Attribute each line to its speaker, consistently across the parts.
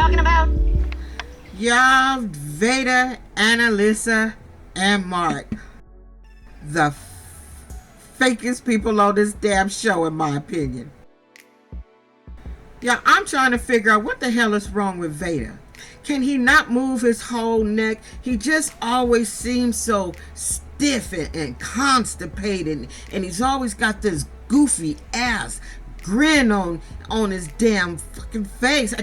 Speaker 1: talking about?
Speaker 2: Y'all, VADA, ANALISA, and Mark. The fakest people on this damn show, in my opinion. Yeah, I'm trying to figure out what the hell is wrong with VADA. Can he not move his whole neck? He just always seems so stiff and constipated, and he's always got this goofy ass grin on his damn fucking face.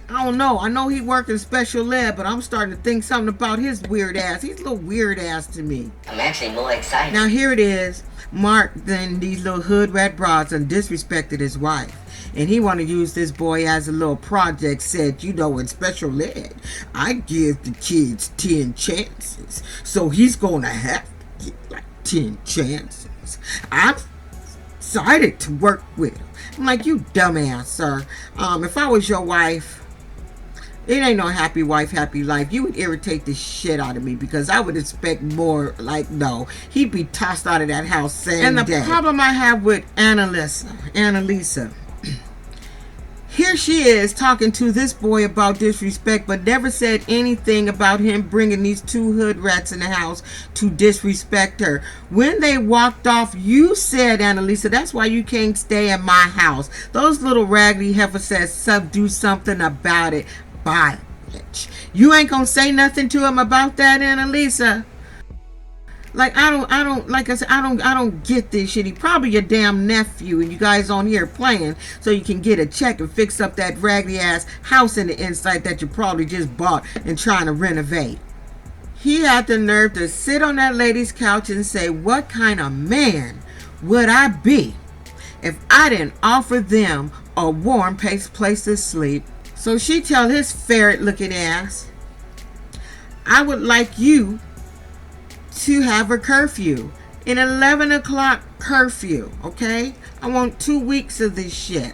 Speaker 2: I don't know. I know he worked in special ed, but I'm starting to think something about his weird ass. He's a little weird ass to me.
Speaker 1: I'm actually more excited.
Speaker 2: Now here it is. Mark, then these little hood rat broads and disrespected his wife. And he want to use this boy as a little project. Said, you know, in special ed, I give the kids 10 chances. So he's going to have to get like 10 chances. I'm excited to work with him. I'm like, you dumbass, sir. If I was your wife, it ain't no happy wife, happy life. You would irritate the shit out of me because I would expect more. Like, no, he'd be tossed out of that house same day. And the problem I have with Annalisa, here she is talking to this boy about disrespect, but never said anything about him bringing these two hood rats in the house to disrespect her. When they walked off, you said, Annalisa, that's why you can't stay in my house. Those little raggedy heifers said, do something about it. Bye, bitch. You ain't gonna say nothing to him about that, Annalisa. Like, I don't get this shit. He probably your damn nephew, and you guys on here playing so you can get a check and fix up that raggedy ass house in the inside that you probably just bought and trying to renovate. He had the nerve to sit on that lady's couch and say, what kind of man would I be if I didn't offer them a warm place to sleep? So she tell his ferret looking ass, I would like you to have a curfew, an 11 o'clock curfew, okay? I want 2 weeks of this shit.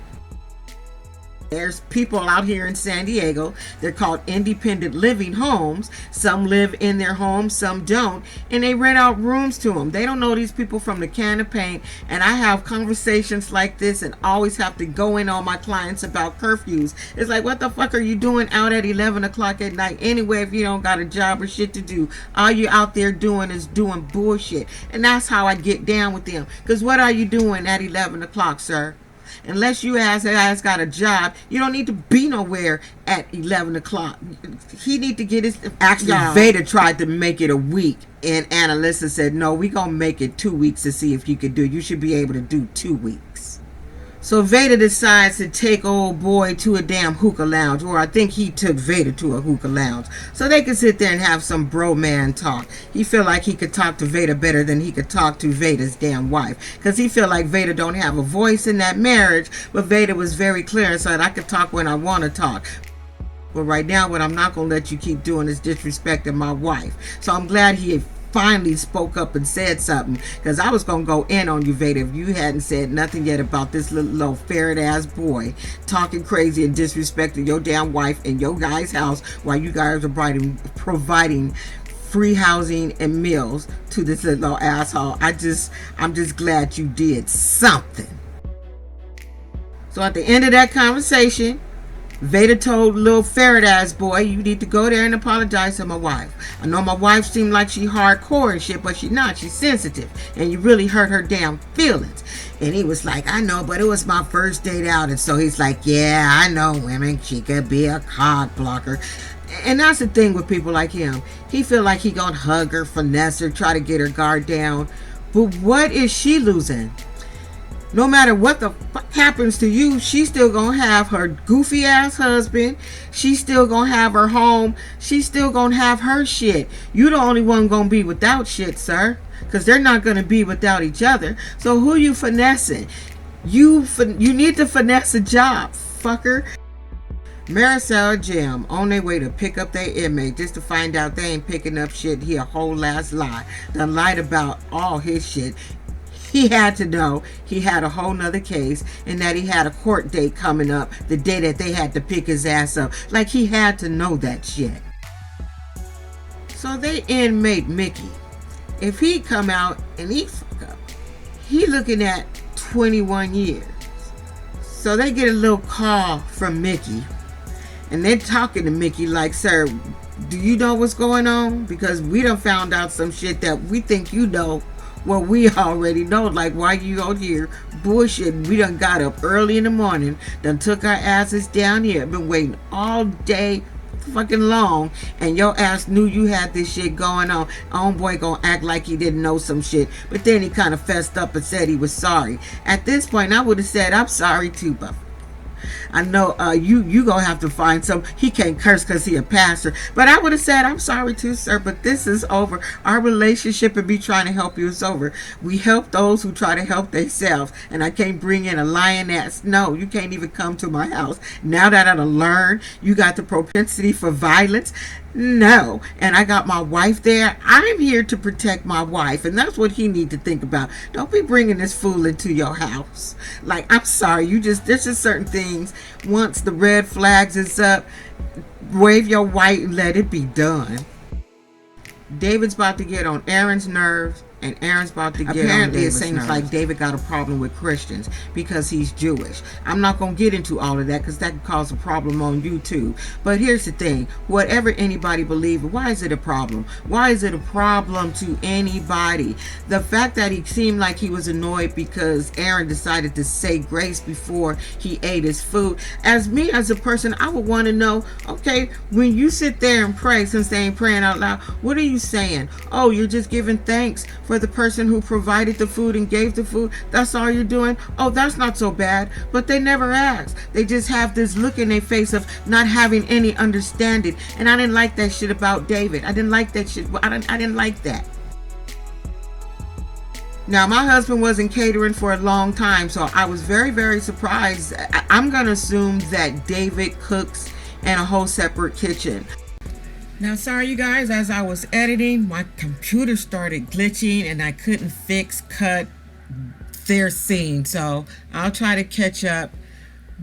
Speaker 2: There's people out here in San Diego, they're called independent living homes. Some live in their homes, some don't, and they rent out rooms to them. They don't know these people from the can of paint, and I have conversations like this and always have to go in on my clients about curfews. It's like, what the fuck are you doing out at 11 o'clock at night anyway if you don't got a job or shit to do? All you out there doing is doing bullshit, and that's how I get down with them. Because what are you doing at 11 o'clock, sir? Unless you has got a job, you don't need to be nowhere at 11 o'clock. He need to get his... Actually, VADA tried to make it a week, and Annalisa said, no, we gonna make it 2 weeks to see if you could do it. You should be able to do 2 weeks. So VADA decides to take old boy to a damn hookah lounge, or I think he took VADA to a hookah lounge, so they could sit there and have some bro man talk. He feel like he could talk to VADA better than he could talk to VADA's damn wife, because he feel like VADA don't have a voice in that marriage, but VADA was very clear and said, I could talk when I want to talk. But right now, what I'm not going to let you keep doing is disrespecting my wife. So I'm glad he finally spoke up and said something, because I was going to go in on you, VADA, if you hadn't said nothing yet about this little ferret ass boy talking crazy and disrespecting your damn wife in your guys' house while you guys are providing free housing and meals to this little asshole. I'm just glad you did something. So at the end of that conversation, VADA told little ferret ass boy, you need to go there and apologize to my wife. I know my wife seemed like she hardcore and shit, but she not. She's sensitive, and you really hurt her damn feelings. And he was like, I know, but it was my first date out. And so he's like, yeah, I know women, she could be a cock blocker. And that's the thing with people like him. He feel like he gonna hug her, finesse her, try to get her guard down. But what is she losing? No matter what the fuck happens to you, she's still gonna have her goofy ass husband. She's still gonna have her home. She's still gonna have her shit. You the only one gonna be without shit, sir. Because they're not gonna be without each other. So who you finessing? You need to finesse a job, fucker. Marisol and Jim on their way to pick up their inmate just to find out they ain't picking up shit. He a whole last lie. Done lied about all his shit. He had to know he had a whole nother case and that he had a court date coming up the day that they had to pick his ass up. Like he had to know that shit. So they inmate Mickey. If he come out and he fuck up, he looking at 21 years. So they get a little call from Mickey. And they're talking to Mickey like, sir, do you know what's going on? Because we done found out some shit that we think you know. Well, we already know. Like, why you out here bullshitting? We done got up early in the morning, done took our asses down here, been waiting all day fucking long, and your ass knew you had this shit going on. Homeboy gonna act like he didn't know some shit, but then he kind of fessed up and said he was sorry. At this point, I would have said, I'm sorry too, but I know you gonna have to find some. He can't curse because he a pastor, but I would have said, I'm sorry too, sir, but this is over. Our relationship and me trying to help you is over. We help those who try to help themselves, and I can't bring in a lioness. No, you can't even come to my house. Now that I done learned you got the propensity for violence, no, and I got my wife there. I'm here to protect my wife, and that's what he need to think about. Don't be bringing this fool into your house. Like, I'm sorry, there's just certain things. Once the red flags is up, wave your white and let it be done. David's about to get on Aaron's nerves, and Aaron's about to get apparently on David's nerves. It seems like David got a problem with Christians because he's Jewish. I'm not going to get into all of that because that could cause a problem on YouTube. But here's the thing. Whatever anybody believes, why is it a problem? Why is it a problem to anybody? The fact that he seemed like he was annoyed because Aaron decided to say grace before he ate his food. As me, as a person, I would want to know, okay, when you sit there and pray, since they ain't praying out loud, what are you saying? Oh, you're just giving thanks for the person who provided the food and gave the food. That's all you're doing? Oh, that's not so bad. But they never ask. They just have this look in their face of not having any understanding. And I didn't like that shit about David. I didn't like that shit. I didn't like that. Now, my husband wasn't catering for a long time, so I was very, very surprised. I'm going to assume that David cooks in a whole separate kitchen. Now, sorry you guys, as I was editing, my computer started glitching and I couldn't cut their scene. So I'll try to catch up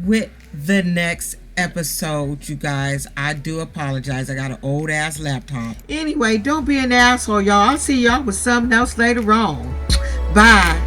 Speaker 2: with the next episode, you guys. I do apologize. I got an old ass laptop. Anyway, don't be an asshole, y'all. I'll see y'all with something else later on. Bye.